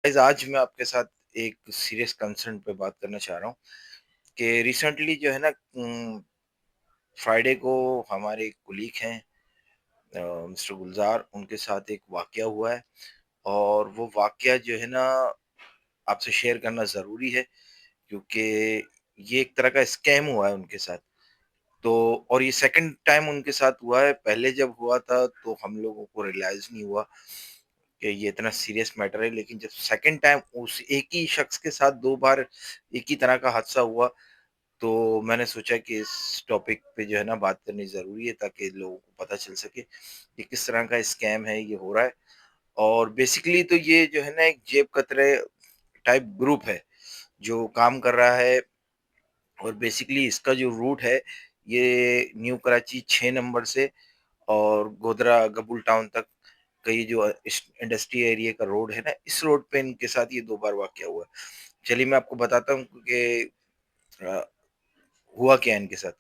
Guys आज मैं आपके साथ एक सीरियस कंसर्न पे बात करना चाह रहा हूँ कि रिसेंटली जो है ना फ्राइडे को हमारे एक कुलीग हैं मिस्टर गुलजार उनके साथ एक वाकया हुआ है और वो वाकया जो है ना आपसे शेयर करना ज़रूरी है क्योंकि ये एक तरह का स्कैम हुआ है उनके साथ। तो और ये सेकंड टाइम उनके साथ हुआ है, पहले जब हुआ था तो हम लोगों को रियलाइज़ नहीं हुआ कि ये इतना सीरियस मैटर है, लेकिन जब सेकंड टाइम उस एक ही शख्स के साथ 2 बार एक ही तरह का हादसा हुआ, तो मैंने सोचा कि इस टॉपिक पे जो है ना बात करनी ज़रूरी है ताकि लोगों को पता चल सके कि किस तरह का स्कैम है, ये हो रहा है। और बेसिकली तो ये जो है ना एक जेब कतरे टाइप ग्रुप है, जो काम कर रहा है और बेसिकली इसका जो रूट है, ये न्यू कराची 6 नंबर से और गोधरा गबुल टाउन तक का ये जो इस इंडस्ट्री एरिया का रोड है ना, इस रोड पे इनके साथ ये 2 बार वाक़या हुआ है। चलिए मैं आपको बताता हूँ कि अ, हुआ क्या है इनके साथ।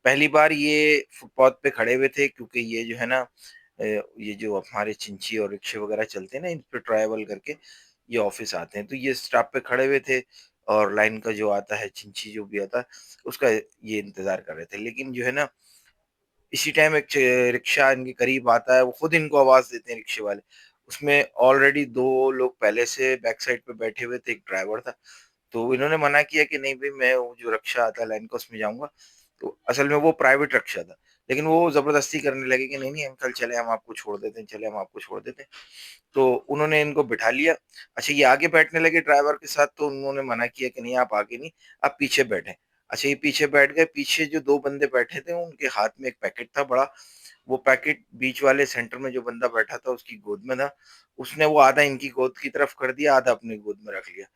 पहली बार ये फुटपाथ पे खड़े हुए थे क्योंकि ये जो है ना ये जो हमारे चिंची और रिक्शे वग़ैरह चलते हैं ना, इन पे ट्रैवल करके ये ऑफ़िस आते हैं। तो ये स्टॉप पे खड़े हुए थे और लाइन का जो आता है, चिंची जो भी आता है, उसका ये इंतज़ार कर रहे थे। लेकिन जो है ना इसी टाइम एक रिक्शा इनके करीब आता है, वो खुद इनको आवाज़ देते हैं रिक्शे वाले। उसमें ऑलरेडी 2 लोग पहले से बैक साइड पे बैठे हुए थे, एक ड्राइवर था। तो इन्होंने मना किया कि नहीं भई मैं वो जो रिक्शा आता है लाइन का उसमें जाऊँगा। तो असल में वो प्राइवेट रिक्शा था। लेकिन वो ज़बरदस्ती करने लगे कि नहीं, नहीं अंकल चलें हम आपको छोड़ देते हैं, चलें हम आपको छोड़ देते हैं। तो उन्होंने इनको बिठा लिया। अच्छा ये आगे बैठने लगे ड्राइवर के साथ तो उन्होंने मना किया कि नहीं आप आगे नहीं, आप पीछे बैठें। अच्छा ये पीछे बैठ गए, पीछे जो 2 बंदे बैठे थे उनके हाथ में एक पैकेट था बड़ा, वो पैकेट बीच वाले सेंटर में जो बंदा बैठा था उसकी गोद में था। उसने वो आधा इनकी गोद की तरफ कर दिया, आधा अपनी गोद में रख लिया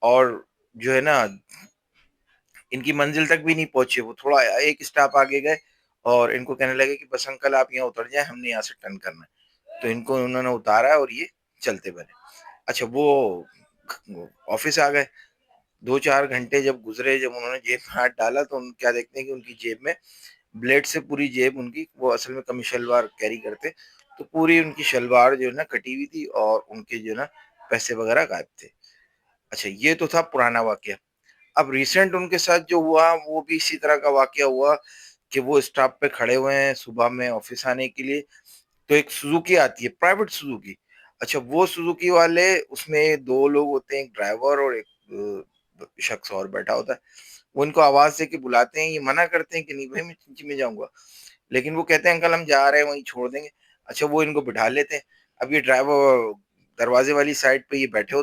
और जो है ना इनकी मंजिल तक भी नहीं पहुँचे, वो थोड़ा एक स्टॉप आगे गए और इनको कहने लगे कि बस अंकल आप यहाँ उतर जाएँ, हमने यहाँ से टर्न करना है। तो इनको उन्होंने उतारा और ये चलते बने। अच्छा वो ऑफ़िस आ गए, 2-4 घंटे जब गुज़रे, जब उन्होंने जेब में हाथ डाला तो उन क्या देखते हैं कि उनकी जेब में ब्लेड से पूरी जेब उनकी, वो असल में कमी शलवार कैरी करते, तो पूरी उनकी शलवार जो है ना कटी हुई थी और उनके जो है ना पैसे वग़ैरह गायब थे। अच्छा ये तो था पुराना वाक़या। अब रिसेंट उनके साथ जो हुआ वो भी इसी तरह का वाक़या हुआ कि वो स्टॉप पे खड़े हुए हैं सुबह में ऑफ़िस आने के लिए, तो एक सुज़ुकी आती है, प्राइवेट सुज़ुकी। अच्छा वो सुज़ुकी वाले उसमें 2 लोग होते हैं, एक ड्राइवर और एक शख्स और बैठा होता है। वो इनको आवाज़ दे के बुलाते हैं, ये मना करते हैं कि नहीं भाई मैं चिंची में जाऊँगा। लेकिन वो कहते हैं अंकल हम जा रहे हैं वहीं छोड़ देंगे। अच्छा वो इनको बिठा लेते हैं। अब ये ड्राइवर दरवाज़े वाली साइड पे ये बैठे होते